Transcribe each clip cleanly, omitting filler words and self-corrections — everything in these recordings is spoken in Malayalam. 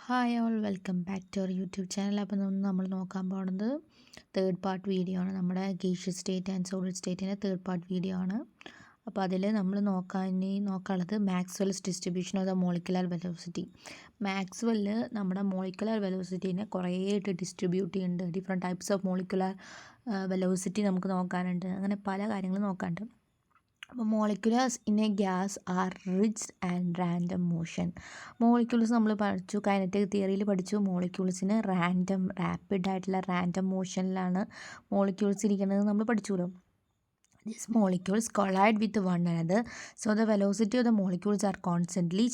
Hi all welcome back to our YouTube channel. അപ്പോൾ നമ്മൾ നോക്കാൻ പോകുന്നത് തേർഡ് പാർട്ട് വീഡിയോ ആണ്. നമ്മുടെ ഗേഷ്യസ് സ്റ്റേറ്റ് ആൻഡ് സോളിഡ് സ്റ്റേറ്റിൻ്റെ തേർഡ് പാർട്ട് വീഡിയോ ആണ്. അപ്പോൾ അതിൽ നമ്മൾ നോക്കാനുള്ളത് Maxwell's distribution of the molecular velocity. Maxwell നമ്മുടെ മോളിക്കുലർ വെലോസിറ്റീനെ കുറേ ആയിട്ട് ഡിസ്ട്രിബ്യൂട്ട് ചെയ്യുന്നുണ്ട്. Different types of molecular velocity നമുക്ക് നോക്കാനുണ്ട്. അങ്ങനെ പല കാര്യങ്ങളും നോക്കാനുണ്ട്. അപ്പോൾ molecules in a gas are rich and random motion. Molecules നമ്മൾ പഠിച്ചു, കൈനറ്റിക് തിയറിയിൽ പഠിച്ചു. മോളിക്യൂൾസിന് റാപ്പിഡായിട്ടുള്ള റാൻഡം മോഷനിലാണ് മോളിക്യൂൾസ് ഇരിക്കുന്നത് നമ്മൾ പഠിച്ചുല്ലോ. These molecules collide with one another, so the velocity of the molecules are constantly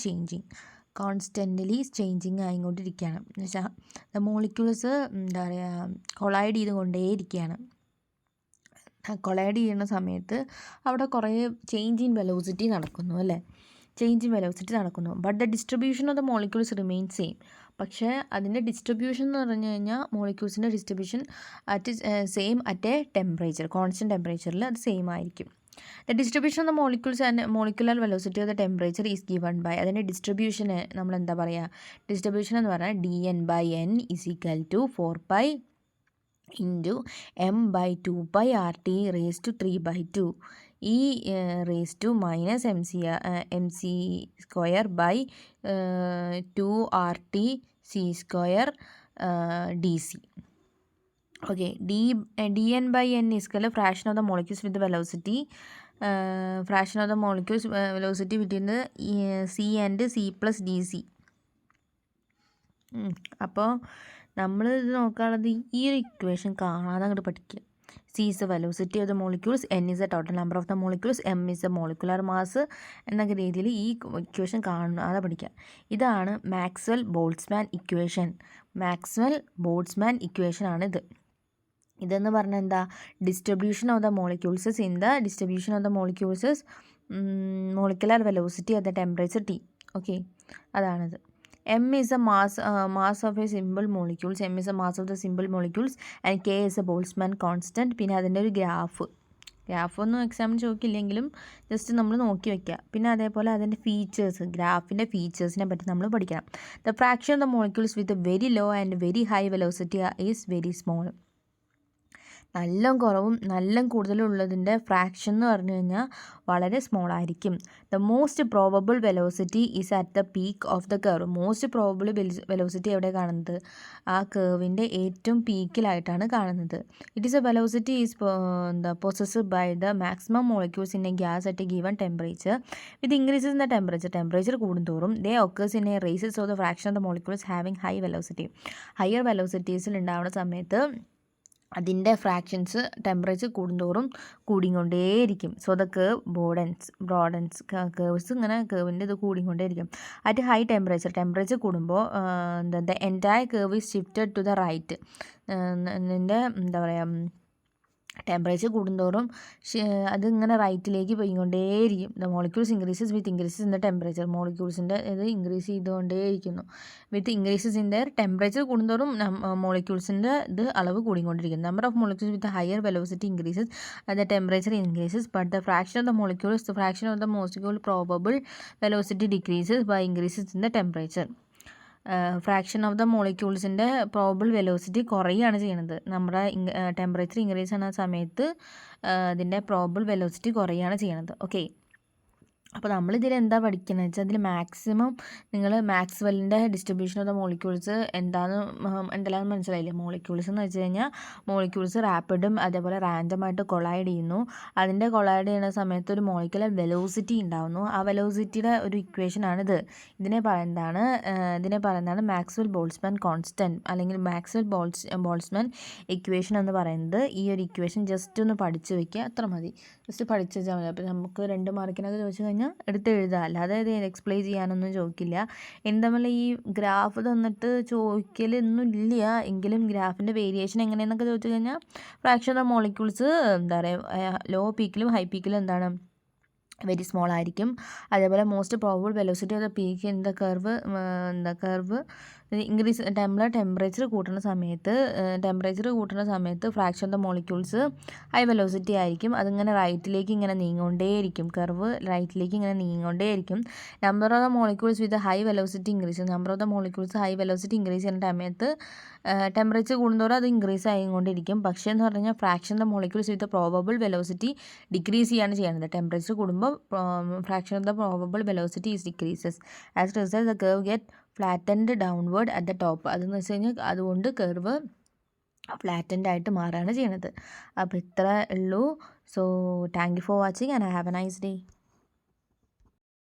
changing ആയിക്കൊണ്ടിരിക്കുകയാണ്. എന്ന് വെച്ചാൽ ദ മോളിക്യൂൾസ് എന്താ പറയുക, കൊളൈഡ് ചെയ്തുകൊണ്ടേയിരിക്കുകയാണ്. കൊളൈഡ് ചെയ്യുന്ന സമയത്ത് അവിടെ കുറേ ചേഞ്ച് ഇൻ വെലോസിറ്റി നടക്കുന്നു അല്ലേ, but the distribution of the molecules remain same. പക്ഷേ അതിൻ്റെ ഡിസ്ട്രിബ്യൂഷൻ എന്ന് പറഞ്ഞു കഴിഞ്ഞാൽ മോളിക്യൂൾസിൻ്റെ distribution same at a temperature, constant ടെമ്പറേച്ചറിൽ അത് സെയിം ആയിരിക്കും. The distribution of the molecules and molecular velocity of the temperature is given by, അതിൻ്റെ ഡിസ്ട്രിബ്യൂഷന് നമ്മൾ എന്താ പറയുക, ഡിസ്ട്രിബ്യൂഷൻ എന്ന് പറഞ്ഞാൽ dN/n is equal to 4π into m/2π RT raised to 3/2 e raised to minus mc square by 2 RT c square dc. Okay, dN/n is equal to fraction of the molecules with the velocity, fraction of the molecules velocity between the c and c plus dc. അപ്പോൾ നമ്മൾ ഇത് നോക്കുകയാണത് ഈ ഒരു ഇക്വേഷൻ കാണാതെ അങ്ങോട്ട് പഠിക്കുക. C is the velocity of the molecules, N is the total number of the molecules, M is the molecular mass എന്നൊക്കെ രീതിയിൽ ഈ ഇക്വേഷൻ കാണാതെ പഠിക്കുക. ഇതാണ് മാക്സ്വെൽ ബോൾട്ട്സ്മാൻ ഇക്വേഷൻ ആണിത്. ഇതെന്ന് പറഞ്ഞാൽ എന്താ, distribution of the molecules molecular velocity at the temperature T. Okay, അതാണിത്. M is the mass of a simple molecules, M is the mass of the simple molecules and K is a Boltzmann constant. പിന്നെ അതിൻ്റെ ഒരു ഗ്രാഫ് ഒന്നും എക്സാമിന് ചോദിക്കില്ലെങ്കിലും ജസ്റ്റ് നമ്മൾ നോക്കി വയ്ക്കുക. പിന്നെ അതേപോലെ അതിൻ്റെ ഗ്രാഫിൻ്റെ ഫീച്ചേഴ്സിനെ പറ്റി നമ്മൾ പഠിക്കണം. The fraction of the molecules with very low and very high velocity is very small. നല്ല കുറവും നല്ല കൂടുതലും ഉള്ളതിൻ്റെ ഫ്രാക്ഷൻ എന്ന് പറഞ്ഞു കഴിഞ്ഞാൽ വളരെ സ്മോൾ ആയിരിക്കും. The most probable velocity is at the peak of the curve. Most probable velocity എവിടെ കാണുന്നത്, ആ കർവിൻ്റെ ഏറ്റവും പീക്കിലായിട്ടാണ് കാണുന്നത്. It is a velocity is possessed by the maximum molecules in a gas at a given temperature. With increases in the temperature കൂടുന്തോറും they occurs in a raises of the fraction of the molecules having high velocity. Higher വെലോസിറ്റീസിൽ ഉണ്ടാവുന്ന സമയത്ത് അതിൻ്റെ ഫ്രാക്ഷൻസ് ടെമ്പറേച്ചർ കൂടുന്തോറും കൂടിക്കൊണ്ടേയിരിക്കും. So the curve broadens curves ഇങ്ങനെ കേർവിൻ്റെ ഇത് കൂടിക്കൊണ്ടേയിരിക്കും. അറ്റ് ഹൈ ടെമ്പറേച്ചർ കൂടുമ്പോൾ the entire curve is shifted to the right. ഇതിൻ്റെ എന്താ പറയുക, ടെമ്പറേച്ചർ കൂടുന്തോറും അതിങ്ങനെ റൈറ്റിലേക്ക് പോയിക്കൊണ്ടേയിരിക്കും. The molecules increases in the temperature. മോളിക്യൂൾസിൻ്റെ ഇത് ഇൻക്രീസ് ചെയ്തുകൊണ്ടേയിരിക്കുന്നു. With increases in the temperature കൂടുന്തോറും മോളിക്യൂൾസിൻ്റെ ഇത് അളവ് കൂടിക്കൊണ്ടിരിക്കും. Number of molecules with higher velocity increases, the temperature increases, but the fraction of the molecule probable velocity decreases by increases in the temperature. Fraction of the മോളിക്യൂൾസിൻ്റെ പ്രോബബിൾ വെലോസിറ്റി കുറയുകയാണ് ചെയ്യുന്നത്. നമ്മുടെ ടെമ്പറേച്ചർ ഇൻക്രീസ് ചെയ്യുന്ന സമയത്ത് അതിൻ്റെ പ്രോബബിൾ വെലോസിറ്റി കുറയുകയാണ് ചെയ്യുന്നത്. ഓക്കെ, അപ്പോൾ നമ്മളിതിൽ എന്താ പഠിക്കുന്നത് വെച്ചാൽ, അതിൽ മാക്സിമം നിങ്ങൾ മാക്സ്വെല്ലിൻ്റെ ഡിസ്ട്രിബ്യൂഷൻ ഓഫ് ദ മോളിക്യൂൾസ് എന്തെല്ലാം മനസ്സിലായില്ലേ. മോളിക്യൂൾസ് എന്ന് വെച്ച് കഴിഞ്ഞാൽ മോളിക്യൂൾസ് റാപ്പിഡും അതേപോലെ റാൻഡമായിട്ട് കൊളൈഡ് ചെയ്യുന്നു. അതിൻ്റെ കൊളൈഡ് ചെയ്യുന്ന സമയത്ത് ഒരു മോളിക്കുലർ വെലോസിറ്റി ഉണ്ടാകുന്നു. ആ വെലോസിറ്റിയുടെ ഒരു ഇക്വേഷനാണിത്. ഇതിനെ പറയുന്നതാണ് മാക്സ്വെൽ ബോൾട്ട്സ്മാൻ കോൺസ്റ്റൻറ്റ് അല്ലെങ്കിൽ ബോൾട്ട്സ്മാൻ ഇക്വേഷൻ എന്ന് പറയുന്നത്. ഈ ഒരു ഇക്വേഷൻ ജസ്റ്റ് ഒന്ന് പഠിച്ചു വയ്ക്കുക, അത്ര മതി. ജസ്റ്റ് പഠിച്ചു വെച്ചാൽ മതി. അപ്പോൾ നമുക്ക് 2 മാർക്കിനൊക്കെ ചോദിച്ചു കഴിഞ്ഞാൽ എടുത്ത് എഴുതുക, അല്ലാതെ ഇത് എക്സ്പ്ലെയിൻ ചെയ്യാനൊന്നും ചോദിക്കില്ല. എന്തായാലും ഈ ഗ്രാഫ് തന്നിട്ട് ചോദിക്കലൊന്നും ഇല്ല. എങ്കിലും ഗ്രാഫിൻ്റെ വേരിയേഷൻ എങ്ങനെയെന്നൊക്കെ ചോദിച്ചു കഴിഞ്ഞാൽ ഫ്രാക്ഷൻ ഓഫ് മോളിക്യൂൾസ് എന്താ പറയുക, ലോ പീക്കിലും ഹൈ പീക്കിലും എന്താണ് വെരി സ്മോൾ ആയിരിക്കും. അതേപോലെ most probable velocity of the peak in the curve increase temperature കൂട്ടുന്ന സമയത്ത് fraction of the molecules high velocity ആയിരിക്കും. അതിങ്ങനെ റൈറ്റിലേക്ക് ഇങ്ങനെ നീങ്ങിക്കൊണ്ടേയിരിക്കും. കർവ് റൈറ്റിലേക്ക് ഇങ്ങനെ നീങ്ങിക്കൊണ്ടേയിരിക്കും. Number of the molecules with high velocity increase high velocity increase ചെയ്യുന്ന സമയത്ത് ടെമ്പറേച്ചർ കൂടുന്നതോടെ അത് ഇൻക്രീസ് ആയിക്കൊണ്ടിരിക്കും. പക്ഷേ എന്ന് പറഞ്ഞു കഴിഞ്ഞാൽ fraction of the molecules with probable velocity decrease ചെയ്യാണ് ചെയ്യുന്നത്. ടെമ്പറേച്ചർ കൂടുമ്പോൾ fraction of the probable velocity is decreases. As result the curve get flattened downward at the top. അതെന്ന് വെച്ച് കഴിഞ്ഞാൽ അതുകൊണ്ട് കർവ് ഫ്ലാറ്റൻഡ് ആയിട്ട് മാറുകയാണ് ചെയ്യുന്നത്. അപ്പോൾ ഇത്ര ഉള്ളൂ. So thank you for watching and have A nice day.